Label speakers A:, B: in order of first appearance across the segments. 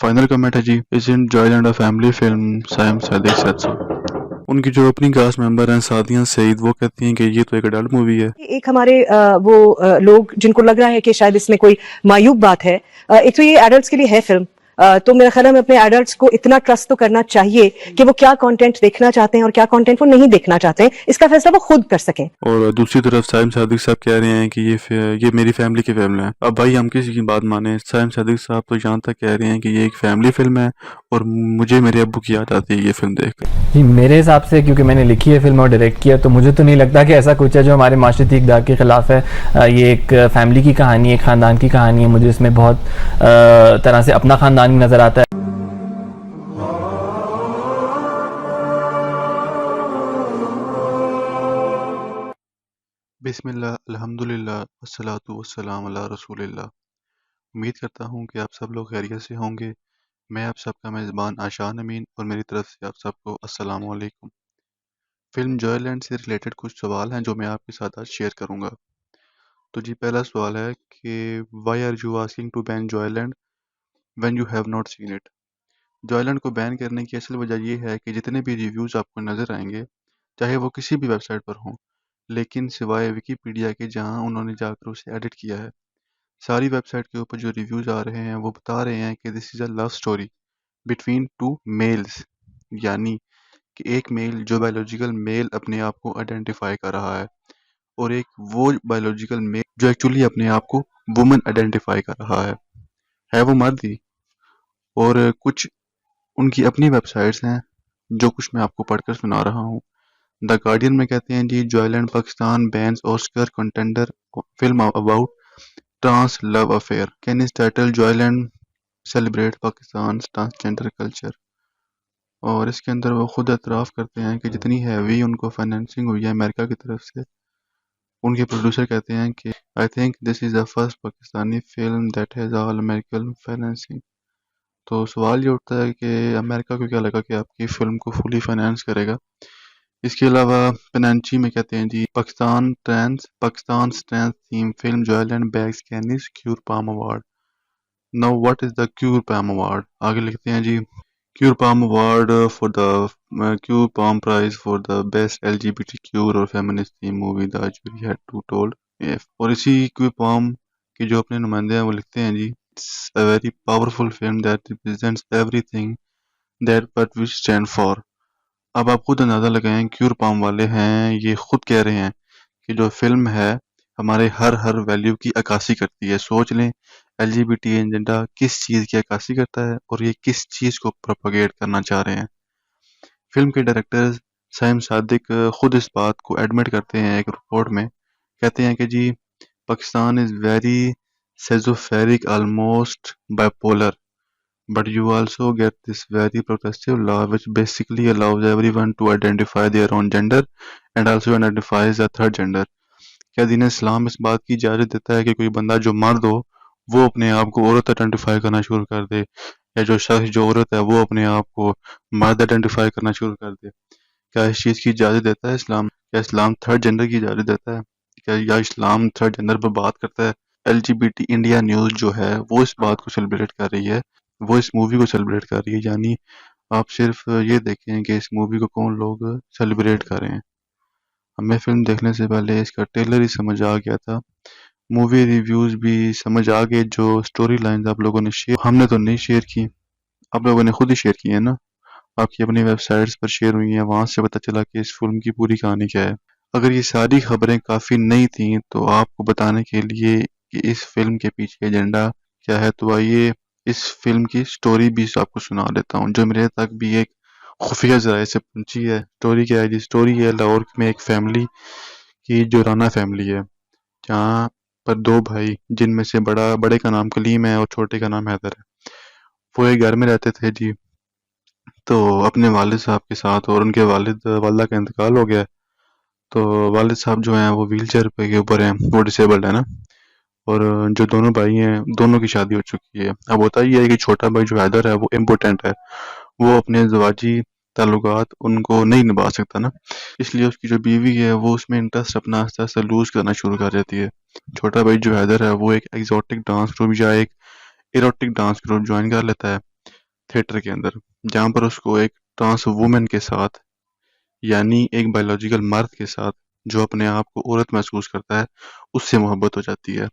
A: Final comment है जी, isn't Joyland a family film? Saim Sadiq said so. उनकी जो ओपनिंग कास्ट मेंबर हैं सादिया सईद, वो कहती हैं कि ये तो एक अडल्ट मूवी है।
B: एक हमारे लोग जिनको लग रहा है कि शायद इसमें कोई मायूब बात है, एक तो ये एडल्ट्स के लिए है फिल्म। तो मेरा ख्याल है हमें अपने एडल्ट्स को इतना ट्रस्ट तो करना चाहिए कि वो क्या कंटेंट देखना चाहते हैं और क्या कंटेंट वो नहीं देखना चाहते हैं, इसका फैसला वो खुद कर सकें।
A: और दूसरी तरफ साइम सादिक साहब कह रहे हैं कि ये मेरी फैमिली की फिल्म है। अब भाई हम किसी की बात माने, साइम सादिक साहब तो यहाँ तक कह रहे हैं कि ये एक फैमिली फिल्म है और मुझे मेरे अब्बू की याद आती है ये फिल्म देखकर।
C: जी, मेरे हिसाब से क्योंकि मैंने लिखी है फिल्म और डायरेक्ट किया, तो मुझे तो नहीं लगता कि ऐसा कुछ है जो हमारे माशरती इक़दार के ख़िलाफ़ है। ये एक फैमिली की कहानी है, एक ख़ानदान की कहानी है। मुझे इसमें बहुत तरह से अपना ख़ानदान भी नज़र आता है।
A: बिस्मिल्लाह, अल्हम्दुलिल्लाह, वस्सलातु वस्सलाम अला रसूलिल्लाह। उम्मीद करता हूँ कि आप सब लोग खैरियत से होंगे। मैं आप सबका मेज़बान आशान अमीन और मेरी तरफ से आप सबको अस्सलामु अलैकुम। फ़िल्म जॉयलैंड से रिलेटेड कुछ सवाल हैं जो मैं आपके साथ आज शेयर करूँगा। तो जी पहला सवाल है कि why are you asking to ban Joyland when you have not seen it? Joyland को बैन करने की असल वजह ये है कि जितने भी रिव्यूज़ आपको नज़र आएंगे, चाहे वो किसी भी वेबसाइट पर हों, लेकिन सिवाय विकिपीडिया के जहाँ उन्होंने जाकर उसे एडिट किया है, सारी वेबसाइट के ऊपर जो रिव्यूज़ आ रहे हैं वो बता रहे हैं कि this is a love story between two males, यानी कि एक मेल जो बायोलॉजिकल मेल अपने आप को आइडेंटिफाई कर रहा है और एक वो बायोलॉजिकल मेल जो एक्चुअली अपने आप को वुमन आइडेंटिफाई कर रहा है वो मर्द ही। और कुछ उनकी अपनी वेबसाइट्स हैं जो कुछ मैं आपको पढ़कर सुना रहा हूँ। द गार्डियन में कहते हैं जी, Joyland Pakistan bans Oscar contender film about trans love affair, can is title Joyland celebrate Pakistan transgender culture. और इसके अंदर वो खुद एतराफ़ करते हैं कि जितनी हैवी उनको फाइनेंसिंग हुई है अमेरिका की तरफ से। उनके प्रोड्यूसर कहते हैं कि I think this is the first Pakistani film that has all American financing. तो सवाल ये उठता है कि अमेरिका को क्या लगा कि आपकी फ़िल्म को फुली फाइनेंस करेगा। इसके अलावा पेनांची में कहते हैं जी, Pakistan strength theme film Joyland bags Cannes queer palm award. Now what is the queer palm award? आगे लिखते हैं जी, queer palm award for the queer palm prize for the best LGBT queer और feminist theme movie the jury had to told if. और इसी cure palm के जो अपने नुमाइंदे हैं वो लिखते हैं जी, it's a very powerful film that represents everything that what we stand for. अब आप खुद अंदाज़ा लगाएं, क्यूर पाम वाले हैं ये खुद कह रहे हैं कि जो फिल्म है हमारे हर वैल्यू की अक्कासी करती है। सोच लें, एलजीबीटी एजेंडा किस चीज़ की अक्कासी करता है और ये किस चीज़ को प्रोपेगेट करना चाह रहे हैं। फिल्म के डायरेक्टर साइम सादिक खुद इस बात को एडमिट करते हैं एक रिपोर्ट में। कहते हैं कि जी, Pakistan is very schizophrenic, almost bipolar, but you also get this very progressive law which basically allows everyone to identify their own gender and also identifies a third gender। क्या दीन इस्लाम इस बात की इजाज़त देता है कि कोई बंदा जो मर्द हो वो अपने आप को औरत आइडेंटिफाई करना शुरू कर दे, या जो शख्स जो औरत है वो अपने आप को मर्द आइडेंटिफाई करना शुरू कर दे? क्या इस चीज़ की इजाज़त देता है इस्लाम? क्या इस्लाम थर्ड जेंडर की इजाज़त देता है? क्या या इस्लाम थर्ड जेंडर पर बात करता है? एलजीबीटी इंडिया न्यूज़ जो है वो इस बात को सेलिब्रेट कर रही है, वो इस मूवी को सेलिब्रेट कर रही है। यानी आप सिर्फ ये देखें कि इस मूवी को कौन लोग सेलिब्रेट कर रहे हैं। हमें फिल्म देखने से पहले इसका ट्रेलर ही समझ आ गया था, मूवी रिव्यूज़ भी समझ आ गए, जो स्टोरी लाइन्स आप लोगों ने शेयर, हमने तो नहीं शेयर की, आप लोगों ने खुद ही शेयर की है ना, आपकी अपनी वेबसाइट्स पर शेयर हुई हैं, वहाँ से पता चला कि इस फिल्म की पूरी कहानी क्या है। अगर ये सारी खबरें काफ़ी नहीं थी तो आपको बताने के लिए कि इस फिल्म के पीछे एजेंडा क्या है, तो आइए इस फिल्म की स्टोरी भी आपको सुना देता हूँ, जो मेरे तक भी एक खुफिया ज़राए से पहुंची है। स्टोरी क्या है जी? स्टोरी है लाहौर में एक फैमिली की जो राना फैमिली है, जहाँ पर दो भाई, जिनमें से बड़े का नाम कलीम है और छोटे का नाम हैदर है, वो एक घर में रहते थे जी। तो अपने वालिद साहब के साथ, और उनके वालिदा का इंतकाल हो गया है। तो वालिद साहब जो हैं वो व्हील चेयर पे के ऊपर हैं, वो डिसेबल्ड है ना। और जो दोनों भाई हैं दोनों की शादी हो चुकी है। अब होता ये है कि छोटा भाई जो हैदर है वो इम्पोर्टेंट है, वो अपने ज़वाजी ताल्लुकात उनको नहीं निभा सकता ना, इसलिए उसकी जो बीवी है वो उसमें इंटरेस्ट अपना आस्ता आस्ता लूज करना शुरू कर देती है। छोटा भाई जो हैदर है वो एक एग्जॉटिक डांस ग्रुप या एक इरोटिक डांस ग्रुप ज्वाइन कर लेता है, थिएटर के अंदर, जहाँ पर उसको एक ट्रांस वुमेन के साथ, यानी एक बायोलॉजिकल मर्द के साथ जो अपने आप को औरत महसूस करता है, उससे मोहब्बत हो जाती है।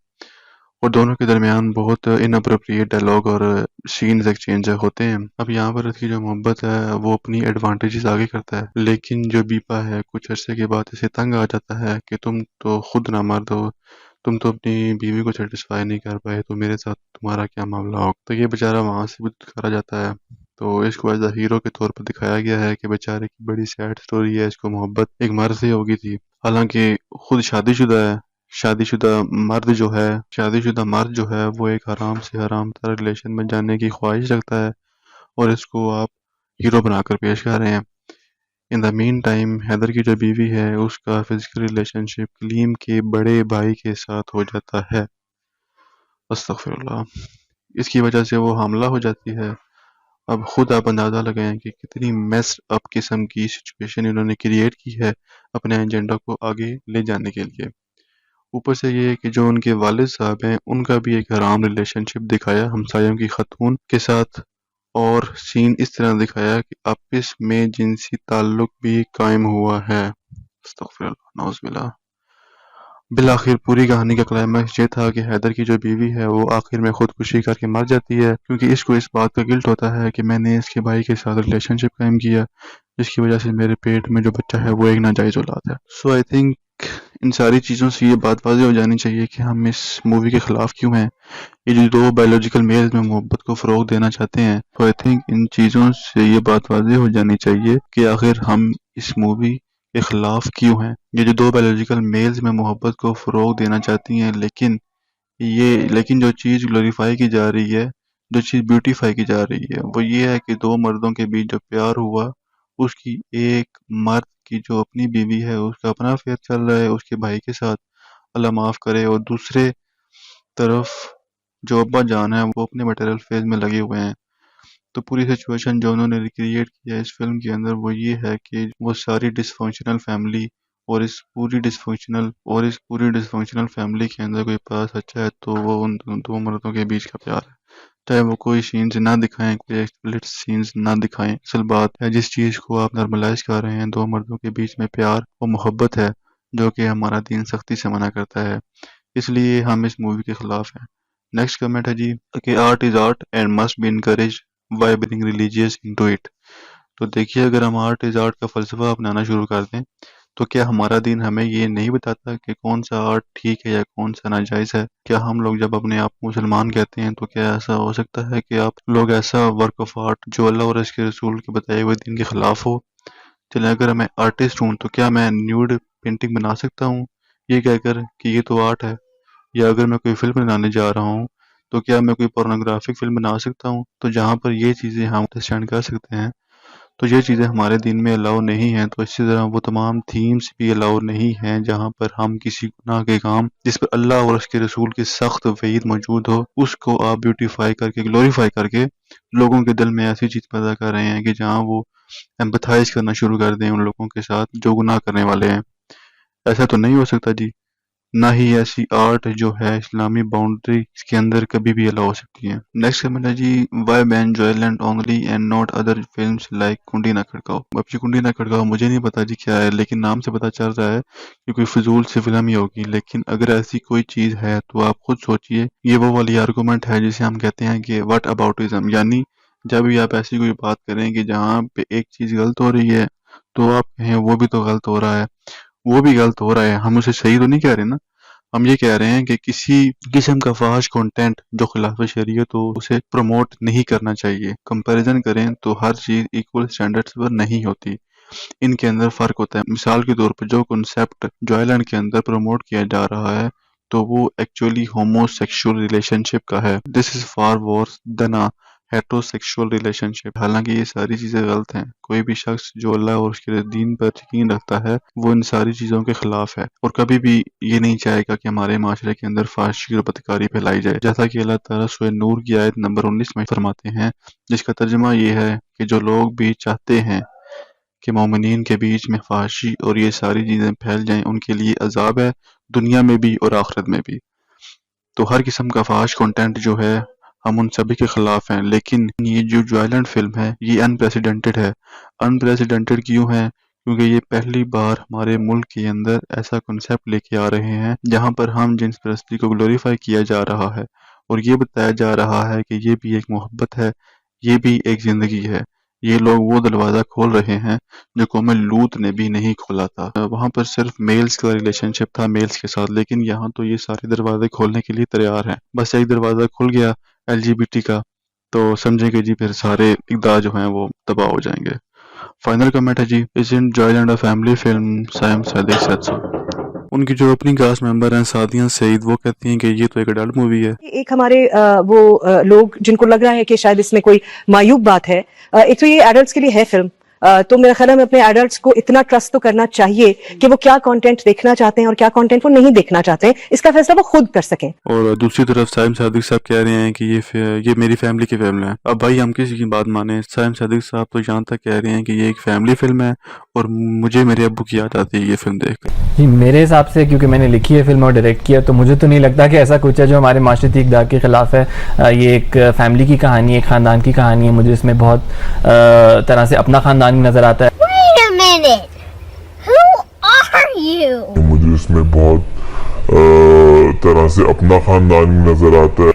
A: और दोनों के दरमियान बहुत इनअप्रोप्रिएट डायलॉग और सीन्स एक्सचेंज होते हैं। अब यहाँ पर इसकी जो मोहब्बत है वो अपनी एडवांटेजेस आगे करता है, लेकिन जो बीपा है कुछ अरसे के बाद इसे तंग आ जाता है कि तुम तो खुद ना मर्द हो, तुम तो अपनी बीवी को सेटिस्फाई नहीं कर पाए, तो मेरे साथ तुम्हारा क्या मामला हो। तो ये बेचारा वहां से भी दुत्कारा जाता है। तो इसको एज अ हीरो के तौर पर दिखाया गया है कि बेचारे की बड़ी सैड स्टोरी है, इसको मोहब्बत एक मर्द से होगी थी, हालांकि खुद शादीशुदा है। शादीशुदा शादीशुदा मर्द जो है वो एक हराम से हराम तरह रिलेशन में जाने की ख्वाहिश रखता है, और इसको आप हीरो बनाकर पेश कर रहे हैं। In the meantime Haider की जो बीवी है उसका फिजिकल रिलेशनशिप कलीम के बड़े भाई के साथ हो जाता है। अस्तगफिरुल्लाह। इसकी वजह से वो हमला हो जाती है। अब खुद आप अंदाज़ा लगाएं कि कितनी मेस्ड अप किस्म की सिचुएशन इन्होंने क्रिएट की है अपने एजेंडा को आगे ले जाने के लिए। ऊपर से ये कि जो उनके वालिद साहब हैं उनका भी एक हराम रिलेशनशिप दिखाया हमसायों की खातून के साथ, और सीन इस तरह दिखाया कि आपस में जिनसी ताल्लुक भी कायम हुआ है। अस्तगफिरुल्लाह, नाउज़ुबिल्लाह। बिलाखिर पूरी कहानी का क्लाइमैक्स ये था कि हैदर की जो बीवी है वो आखिर में खुदकुशी करके मर जाती है, क्योंकि इसको इस बात का गिल्ट होता है कि मैंने इसके भाई के साथ रिलेशनशिप कायम किया, जिसकी वजह से मेरे पेट में जो बच्चा है वो एक नाजायज़ औलाद है। सो आई थिंक इन सारी चीज़ों से ये बात वाज़ेह हो जानी चाहिए कि हम इस मूवी के ख़िलाफ़ क्यों हैं। ये जो दो बायोलॉजिकल मेल्स में मोहब्बत को फ़रोग़ देना चाहते हैं, तो आई थिंक इन चीज़ों से ये बात वाज़ेह हो जानी चाहिए कि आखिर हम इस मूवी के ख़िलाफ़ क्यों हैं। ये जो दो बायोलॉजिकल मेल्स में मोहब्बत को फ़रोग़ देना चाहती हैं, लेकिन जो चीज़ ग्लोरीफाई की जा रही है, जो चीज़ ब्यूटीफाई की जा रही है, वो ये है कि दो मर्दों के बीच जो प्यार हुआ, उसकी एक मर्द की जो अपनी बीवी है उसका अपना अफेयर चल रहा है उसके भाई के साथ, अल्लाह माफ़ करे, और दूसरे तरफ जो अब्बा जान है वो अपने मटेरियल फेज में लगे हुए हैं। तो पूरी सिचुएशन जो उन्होंने रिक्रिएट किया है इस फिल्म के अंदर वो ये है कि वो सारी डिसफंक्शनल फैमिली, और इस पूरी डिसफंक्शनल फैमिली के अंदर कोई पास अच्छा है तो वो उन दो मर्दों के बीच का प्यार है। चाहे वो कोई सीन्स ना दिखाएं, कोई एक्सप्लिसिट सीन्स ना दिखाएं, असल बात है जिस चीज़ को आप नॉर्मलाइज कर रहे हैं, दो मर्दों के बीच में प्यार और मोहब्बत है, जो कि हमारा दीन सख्ती से मना करता है। इसलिए हम इस मूवी के खिलाफ हैं। नेक्स्ट कमेंट है जी कि art is art and must be encourage by bringing religious into it. तो देखिए, अगर हम आर्ट इज आर्ट का फलसफा अपनाना शुरू कर दें तो क्या हमारा दीन हमें ये नहीं बताता कि कौन सा आर्ट ठीक है या कौन सा नाजायज़ है? क्या हम लोग जब अपने आप को मुसलमान कहते हैं तो क्या ऐसा हो सकता है कि आप लोग ऐसा वर्क ऑफ आर्ट जो अल्लाह और इसके रसूल के बताए हुए दीन के खिलाफ हो? चलें, अगर मैं आर्टिस्ट हूँ तो क्या मैं न्यूड पेंटिंग बना सकता हूँ ये कहकर कि ये तो आर्ट है? या अगर मैं कोई फ़िल्म बनाने जा रहा हूँ, तो क्या मैं कोई पोर्नोग्राफ़िक फ़िल्म बना सकता हूँ? तो जहाँ पर ये चीज़ें हम अंडरस्टैंड कर सकते हैं, तो ये चीज़ें हमारे दीन में अलाउ नहीं हैं, तो इसी तरह वो तमाम थीम्स भी अलाउ नहीं हैं, जहाँ पर हम किसी गुनाह के काम जिस पर अल्लाह और उसके रसूल की सख्त वईद मौजूद हो, उसको आप ब्यूटीफाई करके, ग्लोरीफाई करके लोगों के दिल में ऐसी चीज़ पैदा कर रहे हैं कि जहाँ वो एम्पैथाइज़ करना शुरू कर दें उन लोगों के साथ जो गुनाह करने वाले हैं। ऐसा तो नहीं हो सकता जी। ना ही ऐसी आर्ट जो है इस्लामी बाउंड्री के अंदर कभी भी अलाउ हो सकती है। नेक्स्ट कमेंट है जी, why ban Joyland only and not other films like Kundi Na खड़काओ। अब जी कुंडी ना खड़काओ मुझे नहीं पता जी क्या है, लेकिन नाम से पता चल रहा है कि कोई फिजूल सी फिल्म ही होगी। लेकिन अगर ऐसी कोई चीज़ है तो आप खुद सोचिए, ये वो वाली आर्गूमेंट है जिसे हम कहते हैं कि व्हाट अबाउटिज्म, यानी जब भी आप ऐसी कोई बात करें कि जहाँ पे एक चीज़ गलत हो रही है तो आप कहें वो भी तो गलत हो रहा है, वो भी गलत हो रहा है, हम उसे सही तो नहीं कह रहे ना। हम ये कह रहे हैं कि किसी किस्म का फाहिश कंटेंट जो खिलाफ शरीयत हो उसे प्रमोट नहीं करना चाहिए। कंपैरिजन करें तो हर चीज़ इक्वल स्टैंडर्ड्स पर नहीं होती, इनके अंदर फ़र्क होता है। मिसाल के तौर पर जो कॉन्सेप्ट जॉयलैंड के अंदर प्रमोट किया जा रहा है तो वो एक्चुअली होमोसेक्सुअल रिलेशनशिप का है। This is far worse than a heterosexual relationship. हालांकि ये सारी चीज़ें गलत हैं। कोई भी शख्स जो अल्लाह और उसके दीन पर यकीन रखता है वो इन सारी चीज़ों के खिलाफ है और कभी भी ये नहीं चाहेगा कि हमारे माशरे के अंदर फाहशी और बदकारी फैलाई जाए। जैसा कि अल्लाह ताला सूरह नूर की आयत नंबर 19 में फरमाते हैं, जिसका तर्जुमा ये है कि जो लोग भी चाहते हैं कि मोमिनीन के बीच में फाहशी और ये सारी चीज़ें फैल जाएं, उनके लिए अजाब है दुनिया में भी और आखिरत में भी। तो हर किस्म का फाहश कंटेंट जो है हम उन सभी के खिलाफ हैं, लेकिन ये जो आइलैंड फिल्म है ये अनप्रेसिडेंटेड है। अनप्रेसिडेंटेड क्यों है? क्योंकि ये पहली बार हमारे मुल्क के अंदर ऐसा कॉन्सेप्ट लेके आ रहे हैं जहाँ पर हम जिन्स परस्ती को ग्लोरीफाई किया जा रहा है और ये बताया जा रहा है कि ये भी एक मोहब्बत है, ये भी एक जिंदगी है। ये लोग वो दरवाजा खोल रहे हैं जो कौम लूत ने भी नहीं खोला था। वहाँ पर सिर्फ मेल्स का रिलेशनशिप था मेल्स के साथ, लेकिन यहाँ तो ये सारे दरवाजे खोलने के लिए तैयार हैं। बस एक दरवाजा खुल गया एलजीबीटी का, तो समझेंगे जी फिर सारे इक़दार जो हैं वो तबाह हो जाएंगे। फाइनल कमेंट है जी, is Joyland a family film? Saim Sadiq said so. उनकी जो ओपनिंग कास्ट मेंबर हैं सादिया सईद, वो कहती हैं कि ये तो एक अडल्ट मूवी है।
B: एक हमारे लोग जिनको लग रहा है कि शायद इसमें कोई मायूब बात है, एक तो ये एडल्ट्स के लिए है फिल्म। तो मेरा ख्याल है हमें अपने एडल्ट्स को इतना ट्रस्ट तो करना चाहिए कि वो क्या कंटेंट देखना चाहते हैं और क्या कंटेंट वो नहीं देखना चाहते हैं, इसका फैसला वो खुद कर सकें।
A: और दूसरी तरफ साइम सादिक साहब कह रहे हैं कि ये मेरी फैमिली की फिल्म है। अब भाई हम किसी की बात माने, साइम सादिक साहब तो यहाँ तक कह रहे हैं कि ये एक फैमिली फिल्म है और मुझे मेरे अब्बू की याद आती है ये फिल्म देख कर।
C: जी मेरे हिसाब से, क्योंकि मैंने लिखी है फिल्म और डायरेक्ट किया, तो मुझे तो नहीं लगता कि ऐसा कुछ है जो हमारे माशरती इक़दार के ख़िलाफ़ है। ये एक फैमिली की कहानी है, एक ख़ानदान की कहानी है। मुझे इसमें बहुत तरह से अपना ख़ानदान भी नज़र आता है।
D: Wait a minute. Who are you?
E: मुझे इसमें बहुत तरह से अपना खानदान भी नजर आता है।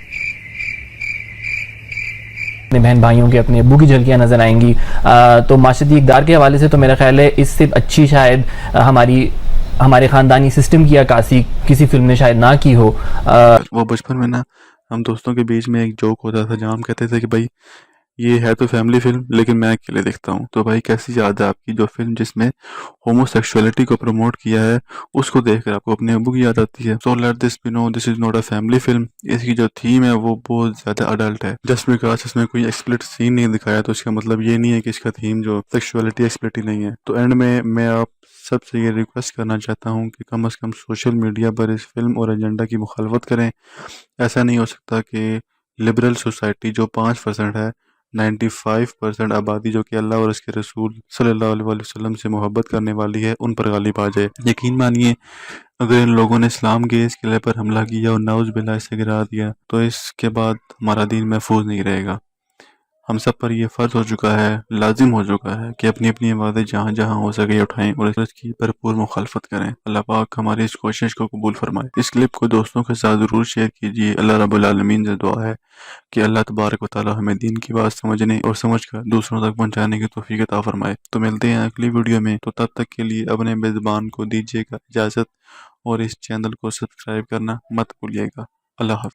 C: अपने बहन भाइयों के, अपने अब्बू की झलकियाँ नज़र आएंगी। तो माशरती इक़दार के हवाले से तो मेरा ख्याल है इससे अच्छी शायद हमारे ख़ानदानी सिस्टम की अक्कासी किसी फिल्म ने शायद ना की हो।
A: वो बचपन में ना हम दोस्तों के बीच में एक जोक होता था जहाँ हम कहते थे कि भाई ये है तो फैमिली फिल्म लेकिन मैं अकेले देखता हूँ। तो भाई कैसी याद है आपकी जो फिल्म जिसमें होमोसेक्सुअलिटी को प्रमोट किया है, उसको देखकर आपको अपने अब्बू की याद आती है। So let this be know this is not a family film. इसकी जो थीम है वो बहुत ज्यादा अडल्ट है। जस्ट बिकॉज इसमें कोई एक्सप्लिसिट सीन नहीं दिखाया तो इसका मतलब ये नहीं है कि इसका थीम जो सेक्सुअलिटी एक्सप्लिसिट नहीं है। तो एंड में मैं आप सबसे ये रिक्वेस्ट करना चाहता हूँ कि कम से कम सोशल मीडिया पर इस फिल्म और एजेंडा की मुखालफत करें। ऐसा नहीं हो सकता कि लिबरल सोसाइटी जो 5% है, 95% आबादी जो कि अल्लाह और उसके रसूल सल्लल्लाहु अलैहि वसल्लम से मोहब्बत करने वाली है, उन पर गालिब आ जाए। यकीन मानिए अगर इन लोगों ने इस्लाम के इस किले पर हमला किया और नाउज़ बिल्लाह इसे गिरा दिया तो इसके बाद हमारा दीन महफूज नहीं रहेगा। हम सब पर यह फ़र्ज हो चुका है, लाजिम हो चुका है कि अपनी अपनी आवाज़ें जहाँ जहाँ हो सके उठाएं और इसकी भरपूर मुखालफत करें। अल्लाह पाक हमारी इस कोशिश को कबूल फरमाए। इस क्लिप को दोस्तों के साथ ज़रूर शेयर कीजिए। अल्लाह रब्बुल आलमीन से दुआ है कि अल्लाह तबारक व तआला हमें दीन की बात समझने और समझकर दूसरों तक पहुँचाने की तौफीक अता फरमाए। तो मिलते हैं अगली वीडियो में, तो तब तक के लिए अपने मेज़बान को दीजिएगा इजाज़त और इस चैनल को सब्सक्राइब करना मत भूलिएगा। अल्लाह हाफ़िज़।